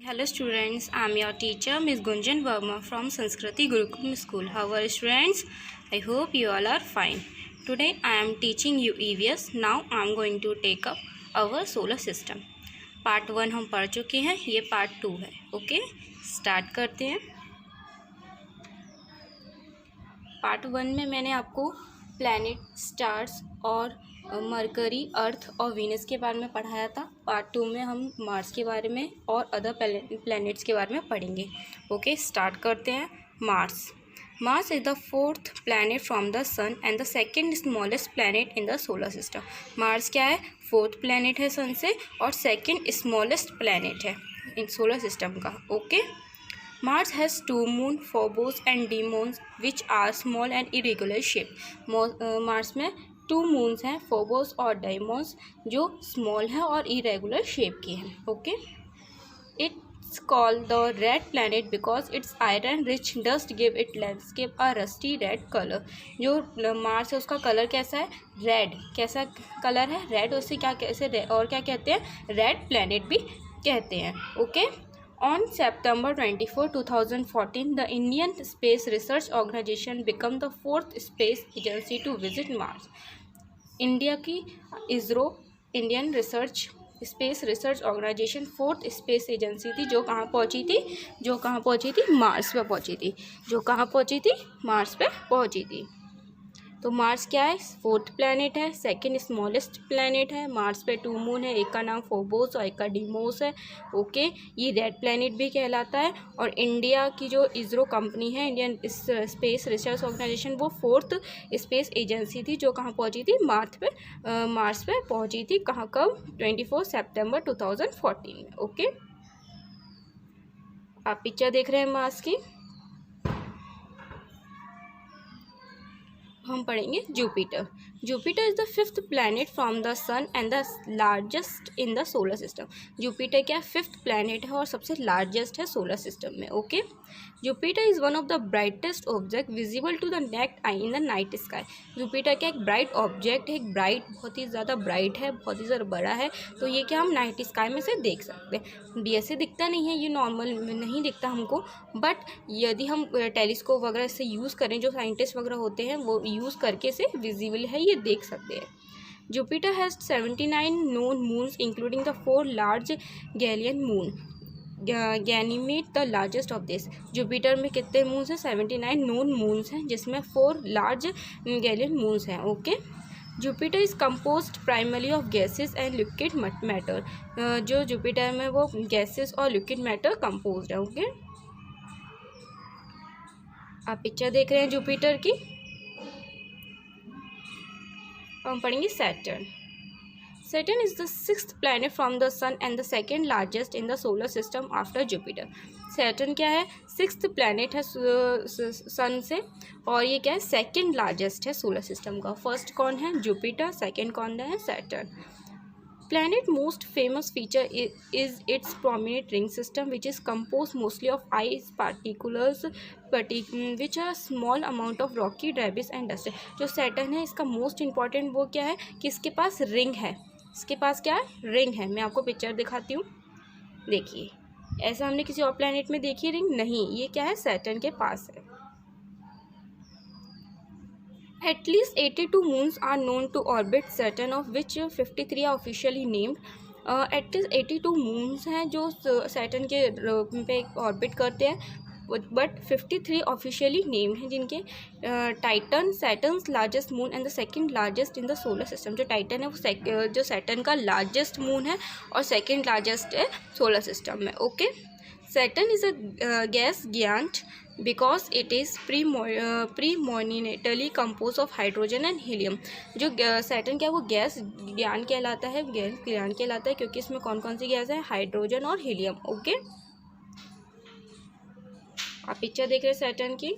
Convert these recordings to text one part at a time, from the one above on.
Hello students, I am your teacher Ms. Gunjan Verma from Sanskriti Gurukulam School. How are you students? I hope you all are fine. Today I am teaching you EVS. Now I am going to take up our solar system. Part 1 हम पढ़ चुके हैं, ये part 2 है. Okay, start करते हैं. Part 1 में मैंने आपको प्लैनेट, स्टार्स और मरकरी, अर्थ और वीनस के बारे में पढ़ाया था. पार्ट 2 में हम मार्स के बारे में और अदर प्लैनेट्स के बारे में पढ़ेंगे. ओके, स्टार्ट करते हैं. Mars is the 4th planet from the sun and the second smallest planet in the solar system. Mars क्या है? 4th प्लैनेट है सन से और सेकेंड स्मॉलेस्ट प्लैनेट है इन सोलर सिस्टम का. Okay, Mars has 2 moon, Phobos and Deimos, which are small and irregular shape. Mars में 2 moons हैं, Phobos और Deimos, जो small है और irregular shape की हैं. Okay, It's called the red planet because its iron-rich dust give it landscape a rusty red color. जो Mars है उसका कलर कैसा है? रेड. कैसा कलर है? रेड. उससे क्या कैसे और क्या कहते हैं? रेड प्लैनेट भी कहते हैं. Okay, On September 24, 2014, the Indian Space Research Organization became the 4th space agency to visit Mars. India की ISRO, Indian space research organisation 4th space agency थी जो कहाँ पहुँची थी? मार्स पे पहुँची थी. तो मार्स क्या है? 4th प्लैनेट है, सेकंड स्मॉलेस्ट प्लैनेट है. मार्स पे 2 मून है, एक का नाम फोबोस और एक का डीमोस है. ओके, ये रेड प्लैनेट भी कहलाता है. और इंडिया की जो इसरो कंपनी है, इंडियन स्पेस रिसर्च ऑर्गेनाइजेशन, वो 4th स्पेस एजेंसी थी जो कहाँ पहुंची थी? मार्स पे पहुंची थी. कहाँ, कब? 24 सितंबर 2014 में. ओके, आप पिक्चर देख रहे हैं मार्स की. हम पढ़ेंगे Jupiter. Jupiter is the 5th planet from the sun and the largest in the solar system. Jupiter क्या? 5th प्लैनेट है और सबसे लार्जेस्ट है सोलर सिस्टम में. Okay, Jupiter is one of the brightest object visible to the naked eye in the night sky. Jupiter क्या? एक bright object है, बहुत ही ज़्यादा ब्राइट है, बहुत ही ज़्यादा बड़ा है. तो ये क्या हम नाइट स्काई में से देख सकते हैं. ऐसे दिखता नहीं है, ये नॉर्मल नहीं दिखता हमको, बट यदि हम टेलीस्कोप वगैरह से यूज़ करें, जो साइंटिस्ट वगैरह होते हैं वो यूज़ करके से विजिबल है, ये देख सकते हैं. Jupiter has 79 known moons including the 4 large galleon moon. Ganymede the largest of this. Jupiter में कितने मून्स हैं? 79 नोन मून्स हैं, जिसमें 4 लार्ज गैलियन मून्स हैं. Okay, Jupiter is composed primary of gases and liquid matter. जो Jupiter में वो gases और लिक्विड मैटर कंपोज्ड है. ओके, आप पिक्चर देख रहे हैं जुपिटर की. हम पढ़ेंगे Saturn. Saturn is the 6th planet from the Sun and the second largest in the solar system after Jupiter. Saturn क्या है? 6th planet है सन से और ये क्या है? सेकेंड लार्जेस्ट है सोलर सिस्टम का. फर्स्ट कौन है? जुपिटर. सेकेंड कौन है? Saturn. Planet most famous feature is its prominent ring system, which is composed mostly of ice particles, which are small amount of rocky debris and dust. जो Saturn है इसका most important वो क्या है कि इसके पास रिंग है. इसके पास क्या है? रिंग है. मैं आपको पिक्चर दिखाती हूँ. देखिए, ऐसा हमने किसी और प्लैनेट में देखी रिंग नहीं. ये क्या है? सैटर्न के पास है. At least 82 moons are known to orbit Saturn, of which 53 are officially named. At least 82 moons हैं जो सैटर्न के पे ऑर्बिट करते हैं, बट 53 ऑफिशियली नेम्ड हैं, जिनके Titan, Saturn's largest moon and the second largest in the solar system. जो Titan है वो जो सैटर्न का लार्जेस्ट मून है और सेकंड लार्जेस्ट है सोलर सिस्टम में. Okay, Saturn is a gas giant because it is predominantly composed of hydrogen and helium. जो सैटर्न क्या है? वो गैस ज्ञान कहलाता है, क्योंकि इसमें कौन कौन सी गैस है? हाइड्रोजन और हीलियम. ओके, आप पिक्चर देख रहे हैं सैटर्न की.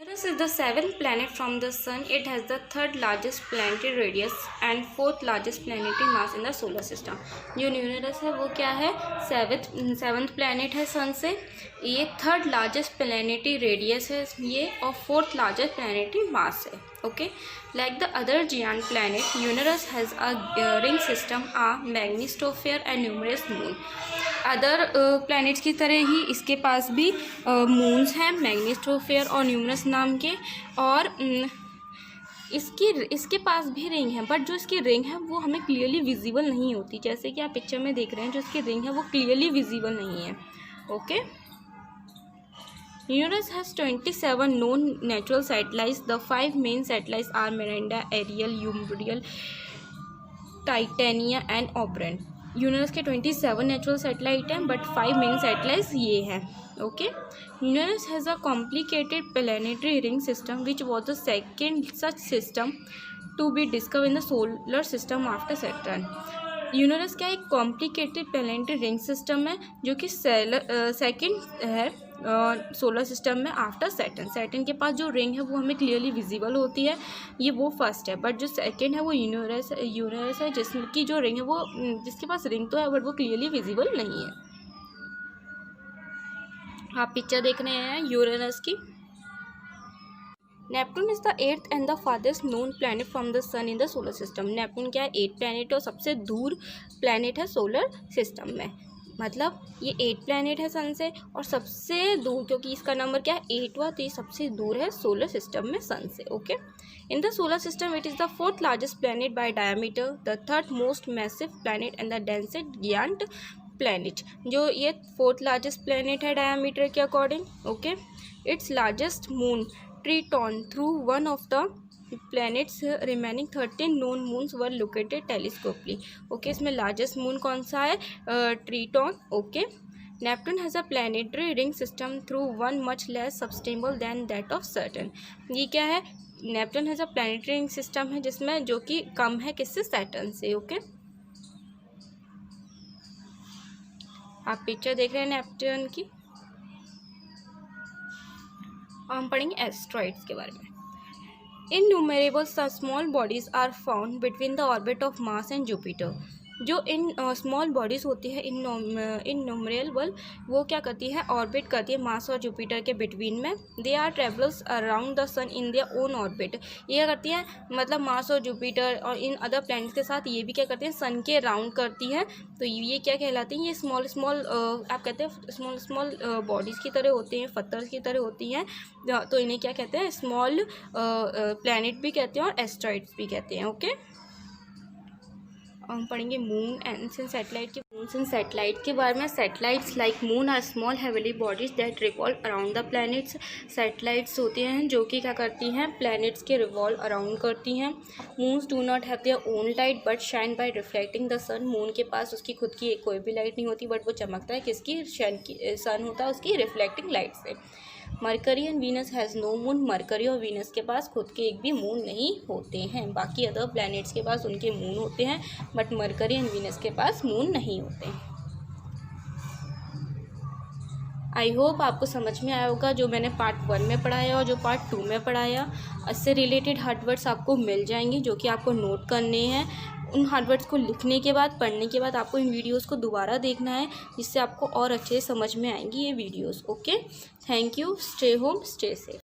Venus is the seventh planet from the Sun. It has the third largest planetary radius and fourth largest planetary mass in the solar system. जो यूरेनस है वो क्या है, सेवन्थ प्लैनेट है सन से, ये थर्ड लार्जेस्ट प्लैनेटरी रेडियस है ये, और फोर्थ लार्जेस्ट प्लैनेटरी मास है. Okay, like the other giant planet, Uranus has a ring system, a magnetosphere and numerous moon. Other planets की तरह ही इसके पास भी मून्स हैं, मैग्नेटोस्फीयर और न्यूमरस नाम के, और इसके पास भी रिंग है, बट जो इसकी रिंग है वो हमें क्लियरली विजिबल नहीं होती. जैसे कि आप पिक्चर में देख रहे हैं, जो इसकी रिंग है वो क्लियरली विजिबल नहीं है. Okay, Uranus has 27 known natural satellites. The 5 main satellites are Miranda, Ariel, Umbriel, Titania and Oberon. Uranus के 27 नेचुरल सैटेलाइट हैं, बट 5 मेन सैटेलाइट्स ये हैं. Okay, Uranus has a complicated planetary ring system which was the second such system to be discover in the solar system after Saturn. Uranus का एक complicated planetary ring system है जो कि second है solar system में after Saturn. Saturn के पास जो ring है वो हमें क्लियरली विजिबल होती है, ये वो फर्स्ट है, बट जो सेकंड है वो यूरेनस है जिसकी जो रिंग है वो, जिसके पास रिंग तो है बट वो क्लियरली विजिबल नहीं है. आप पिक्चर देख रहे हैं यूरेनस की. Neptune is the 8th and the farthest known planet from the sun in the solar system. Neptune क्या है, 8 प्लैनेट और सबसे दूर प्लैनेट है सोलर सिस्टम में. मतलब ये 8 प्लैनेट है सन से, और सबसे दूर, क्योंकि इसका नंबर क्या है 8वां, तो ये सबसे दूर है सोलर सिस्टम में सन से. Okay, in the solar system it is the 4th largest planet by diameter, the 3rd most massive planet and the densest giant planet. जो ये 4th लार्जेस्ट प्लैनेट है डायमीटर के according. Okay, its largest moon Triton through one of the planets remaining 13 known moons were located telescopically. Okay, इसमें largest moon कौन सा है, Triton. Okay, Neptune has a planetary ring system through one much less sustainable than that of Saturn. ये क्या है, Neptune has a planetary ring system है जिसमें, जो कि कम है किससे, सैटर्न से. ओके, आप पिक्चर देख रहे हैं नेपट्टून की. हम पढ़ेंगे एस्ट्रॉइड्स के बारे में. Innumerable small bodies are found between the orbit of Mars and Jupiter. जो इन स्मॉल बॉडीज़ होती है इनन्यूमरेबल, वो क्या करती है, ऑर्बिट करती है मार्स और जुपिटर के बिटवीन में. They are travels around the sun in their own orbit. ये क्या करती हैं, मतलब मार्स और जुपिटर और इन अदर प्लैनेट्स के साथ ये भी क्या करती हैं, सन के राउंड करती हैं. तो ये क्या कहलाती हैं, ये स्मॉल आप कहते हैं स्मॉल बॉडीज़ की तरह होते हैं, पत्थर की तरह होती हैं. तो इन्हें क्या कहते हैं, स्मॉल प्लैनेट भी कहते हैं और एस्ट्रॉइड्स भी कहते हैं. ओके, हम पढ़ेंगे मून एंड सैटेलाइट के. मून एंड सैटेलाइट के बारे में. Satellites like moon are small heavily bodies that revolve around the planets. Satellites होते हैं जो कि क्या करती हैं, प्लैनेट्स के रिवॉल्व अराउंड करती हैं. Moons do not have their own light but shine by reflecting the sun. Moon के पास उसकी खुद की कोई भी लाइट नहीं होती, बट वो चमकता है किसकी, सन होता है उसकी रिफ्लेक्टिंग लाइट से. Mercury and Venus has no moon. Mercury और वीनस के पास खुद के एक भी मून नहीं होते हैं. बाकी अदर प्लैनेट्स के पास उनके मून होते हैं, बट मरकरी एंड वीनस के पास मून नहीं होते हैं. आई होप आपको समझ में आया होगा जो मैंने पार्ट 1 में पढ़ाया और जो पार्ट 2 में पढ़ाया. इससे रिलेटेड हार्ड वर्ड्स आपको मिल जाएंगे जो कि आपको नोट करने हैं. उन हार्ड वर्ड्स को लिखने के बाद, पढ़ने के बाद आपको इन वीडियोस को दोबारा देखना है, जिससे आपको और अच्छे से समझ में आएंगी ये videos. Okay, thank you. Stay home, stay safe.